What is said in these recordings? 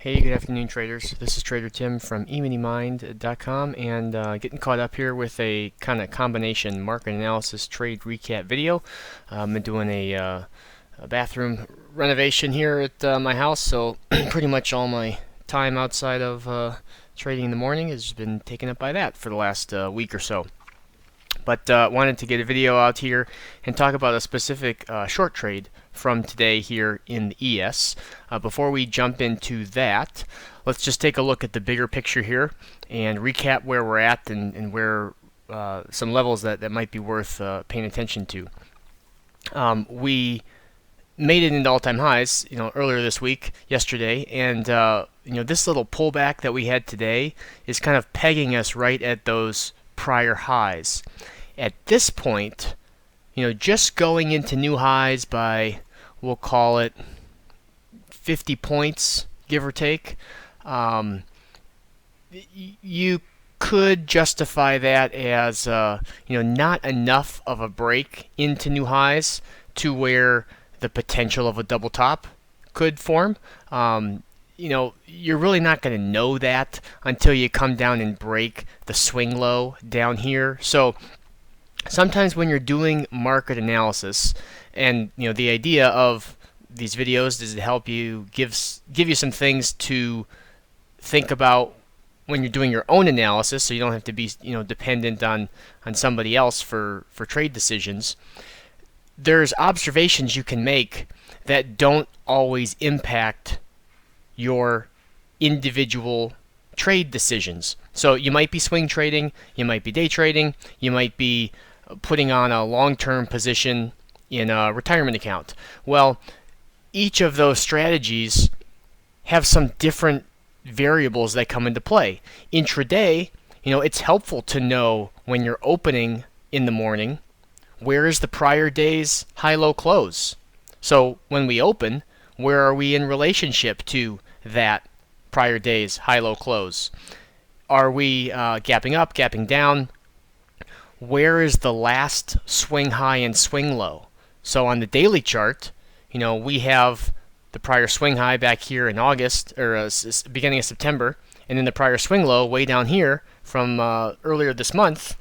Hey, good afternoon, traders. This is Trader Tim from EminiMind.com and getting caught up here with a kind of combination market analysis trade recap video. I've been doing a bathroom renovation here at my house, so pretty much all my time outside of trading in the morning has been taken up by that for the last week or so. But wanted to get a video out here and talk about a specific short trade from today here in the ES. Before we jump into that, let's just take a look at the bigger picture here and recap where we're at and where some levels that might be worth paying attention to. We made it into all-time highs, earlier this week, yesterday, and this little pullback that we had today is kind of pegging us right at those prior highs. At this point, just going into new highs by, we'll call it 50 points, give or take, you could justify that as not enough of a break into new highs to where the potential of a double top could form. You're really not going to know that until you come down and break the swing low down here. So sometimes when you're doing market analysis, and the idea of these videos is to help you give you some things to think about when you're doing your own analysis, so you don't have to be dependent on somebody else for trade decisions. There's observations you can make that don't always impact your individual trade decisions. So you might be swing trading, you might be day trading, you might be putting on a long-term position in a retirement account. Well, each of those strategies have some different variables that come into play. Intraday, it's helpful to know when you're opening in the morning, where is the prior day's high-low close? So when we open, where are we in relationship to that prior day's high-low close? Are we gapping up, gapping down? Where is the last swing high and swing low? So on the daily chart, we have the prior swing high back here in August, or beginning of September, and then the prior swing low way down here from earlier this month,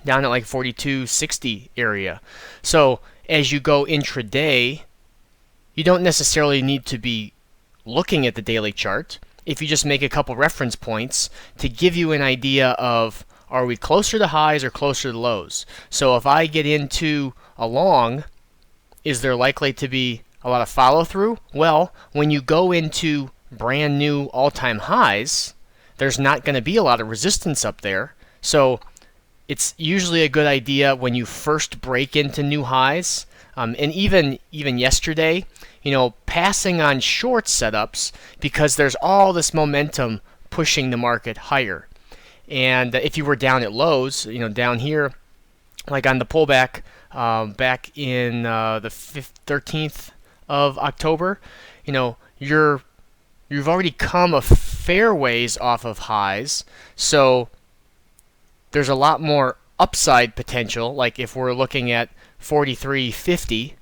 down at like 42.60 area. So as you go intraday, you don't necessarily need to be looking at the daily chart. If you just make a couple reference points to give you an idea of, are we closer to highs or closer to lows? So if I get into a long, is there likely to be a lot of follow through? Well, when you go into brand new all-time highs, there's not going to be a lot of resistance up there. So it's usually a good idea when you first break into new highs, and even yesterday, passing on short setups because there's all this momentum pushing the market higher. And if you were down at lows, down here, like on the pullback back in the 13th of October, you've already come a fair ways off of highs, so there's a lot more upside potential. Like if we're looking at 43.50,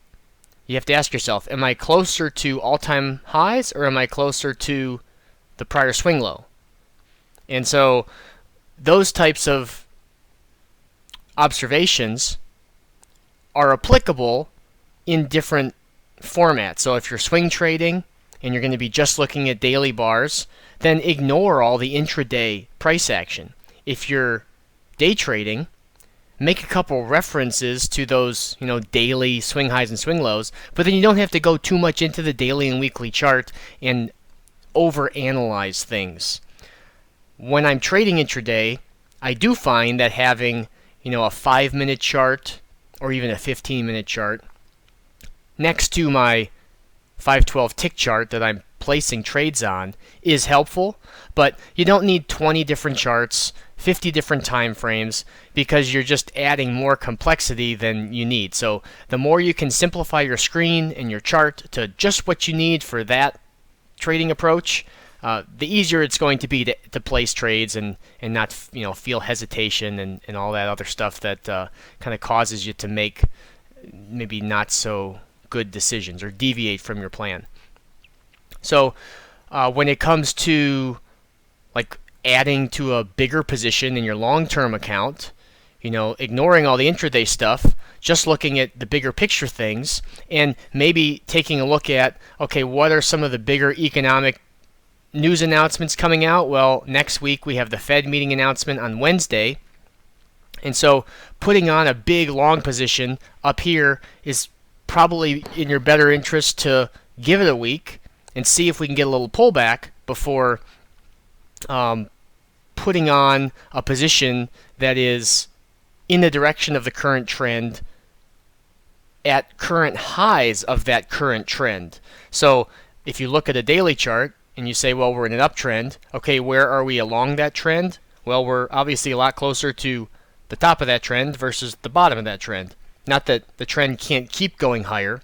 you have to ask yourself, am I closer to all-time highs or am I closer to the prior swing low? And so those types of observations are applicable in different formats. So if you're swing trading and you're going to be just looking at daily bars, then ignore all the intraday price action. If you're day trading, make a couple references to those, daily swing highs and swing lows, but then you don't have to go too much into the daily and weekly chart and overanalyze things. When I'm trading intraday, I do find that having, a 5-minute chart or even a 15-minute chart next to my 512 tick chart that I'm placing trades on is helpful, but you don't need 20 different charts, 50 different time frames, because you're just adding more complexity than you need. So the more you can simplify your screen and your chart to just what you need for that trading approach, the easier it's going to be to place trades and not feel hesitation and all that other stuff that kind of causes you to make maybe not so good decisions or deviate from your plan. So when it comes to like adding to a bigger position in your long-term account, ignoring all the intraday stuff, just looking at the bigger picture things, and maybe taking a look at, okay, what are some of the bigger economic news announcements coming out? Well, next week we have the Fed meeting announcement on Wednesday. And so putting on a big long position up here is probably in your better interest to give it a week and see if we can get a little pullback before putting on a position that is in the direction of the current trend at current highs of that current trend. So if you look at a daily chart and you say, well, we're in an uptrend, okay, where are we along that trend? Well, we're obviously a lot closer to the top of that trend versus the bottom of that trend. Not that the trend can't keep going higher,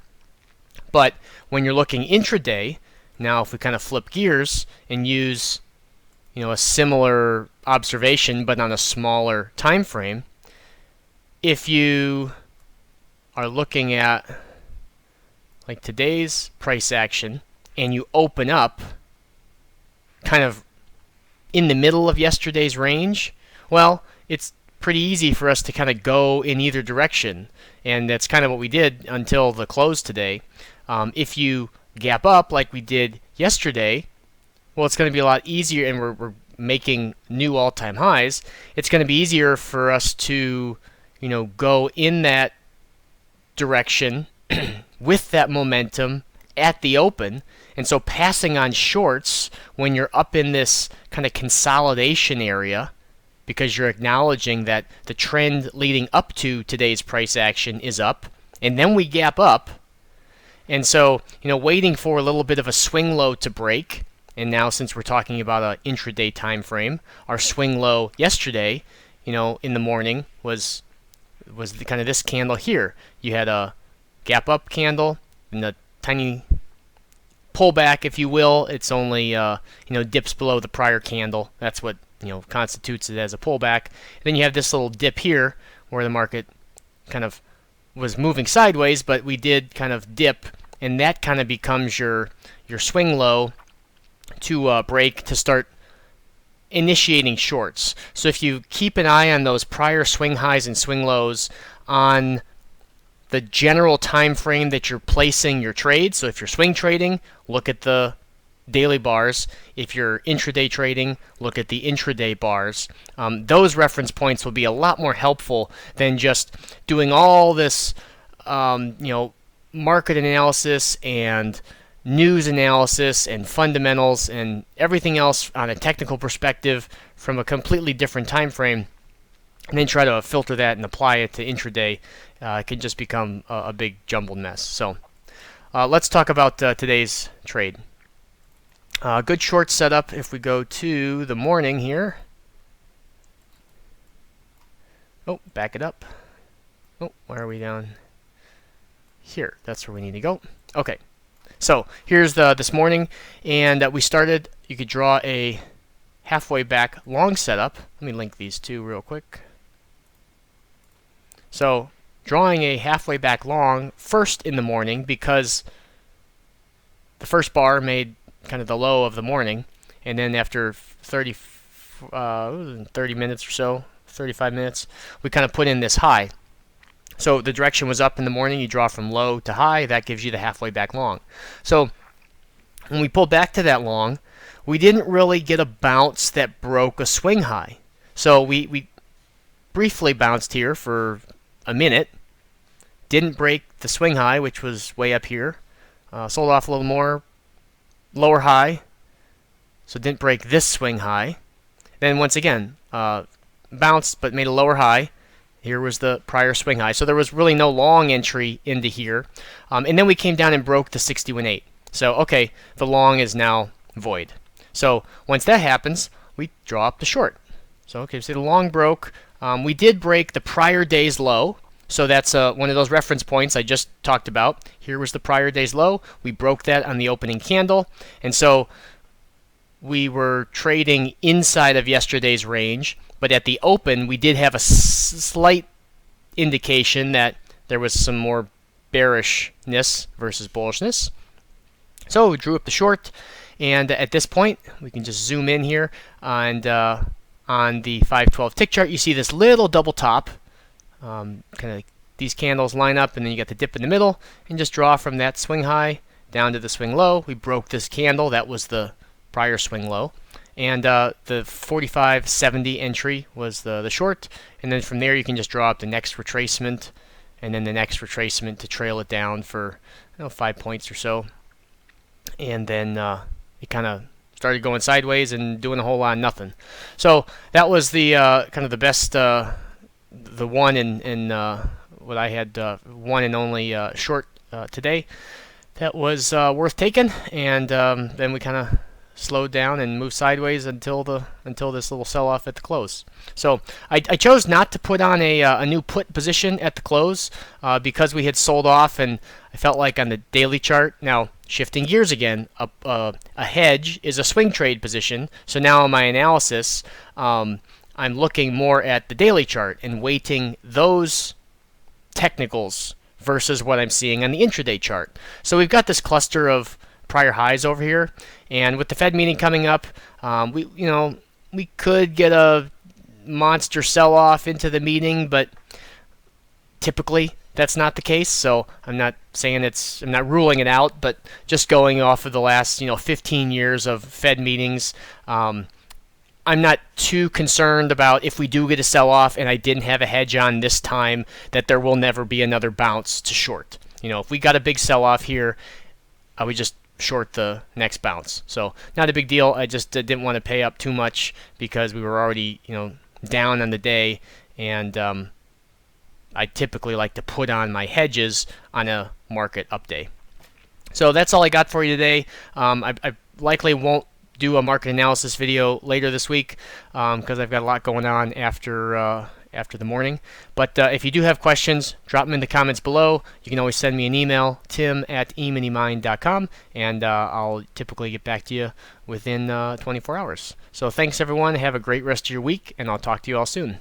but when you're looking intraday, now if we kind of flip gears and use a similar observation but on a smaller time frame, if you are looking at like today's price action and you open up kind of in the middle of yesterday's range, well, it's pretty easy for us to kind of go in either direction, and that's kind of what we did until the close today. If you gap up like we did yesterday, well, it's going to be a lot easier, and we're making new all-time highs. It's going to be easier for us to go in that direction with that momentum at the open. And so passing on shorts when you're up in this kind of consolidation area, because you're acknowledging that the trend leading up to today's price action is up, and then we gap up. And so, waiting for a little bit of a swing low to break. And now, since we're talking about an intraday time frame, our swing low yesterday, in the morning was kind of this candle here. You had a gap up candle and a tiny pullback, if you will. It's only dips below the prior candle. That's what constitutes it as a pullback. And then you have this little dip here where the market kind of was moving sideways, but we did kind of dip, and that kind of becomes your swing low to break to start initiating shorts. So if you keep an eye on those prior swing highs and swing lows on the general time frame that you're placing your trade. So if you're swing trading, look at the daily bars. If you're intraday trading, look at the intraday bars. Those reference points will be a lot more helpful than just doing all this market analysis and news analysis and fundamentals and everything else on a technical perspective from a completely different time frame, and then try to filter that and apply it to intraday. It can just become a big jumbled mess. So let's talk about today's trade. Good short setup if we go to the morning here. Oh, back it up. Oh, where are we down? Here, that's where we need to go. Okay. So here's this morning, and we started. You could draw a halfway back long setup. Let me link these two real quick. So drawing a halfway back long first in the morning because the first bar made kind of the low of the morning, and then after 30 minutes or so, 35 minutes, we kind of put in this high. So the direction was up in the morning. You draw from low to high. That gives you the halfway back long. So when we pulled back to that long, we didn't really get a bounce that broke a swing high. So we briefly bounced here for a minute. Didn't break the swing high, which was way up here. Sold off a little more. Lower high. So didn't break this swing high. Then once again, bounced but made a lower high. Here was the prior swing high. So there was really no long entry into here. And then we came down and broke the 61.8. So, okay, the long is now void. So once that happens, we draw up the short. So, okay, so the long broke. We did break the prior day's low. So that's one of those reference points I just talked about. Here was the prior day's low. We broke that on the opening candle. And so we were trading inside of yesterday's range. But at the open, we did have a slight indication that there was some more bearishness versus bullishness. So we drew up the short, And at this point, we can just zoom in here, and on the 512 tick chart, you see this little double top. Kind of these candles line up, and then you got the dip in the middle, and just draw from that swing high down to the swing low. We broke this candle. That was the prior swing low. And the 45.70 entry was the short. And then from there, you can just draw up the next retracement, and then the next retracement to trail it down for 5 points or so. And then it kind of started going sideways and doing a whole lot of nothing. So that was the kind of the best, the one in what I had one and only short today. That was worth taking, and then we kind of slowed down and moved sideways until this little sell-off at the close. So I chose not to put on a new put position at the close because we had sold off, and I felt like on the daily chart. Now shifting gears again, a hedge is a swing trade position. So now in my analysis, I'm looking more at the daily chart and weighting those technicals versus what I'm seeing on the intraday chart. So we've got this cluster of prior highs over here, and with the Fed meeting coming up, we could get a monster sell-off into the meeting, but typically that's not the case. So I'm not ruling it out, but just going off of the last 15 years of Fed meetings, I'm not too concerned about if we do get a sell-off and I didn't have a hedge on this time, that there will never be another bounce to short. If we got a big sell-off here, I would just short the next bounce. So not a big deal. I just didn't want to pay up too much because we were already down on the day, and I typically like to put on my hedges on a market up day. So that's all I got for you today. I likely won't do a market analysis video later this week because I've got a lot going on after the morning. But if you do have questions, drop them in the comments below. You can always send me an email, tim@EminiMind.com, and I'll typically get back to you within 24 hours. So thanks everyone. Have a great rest of your week, and I'll talk to you all soon.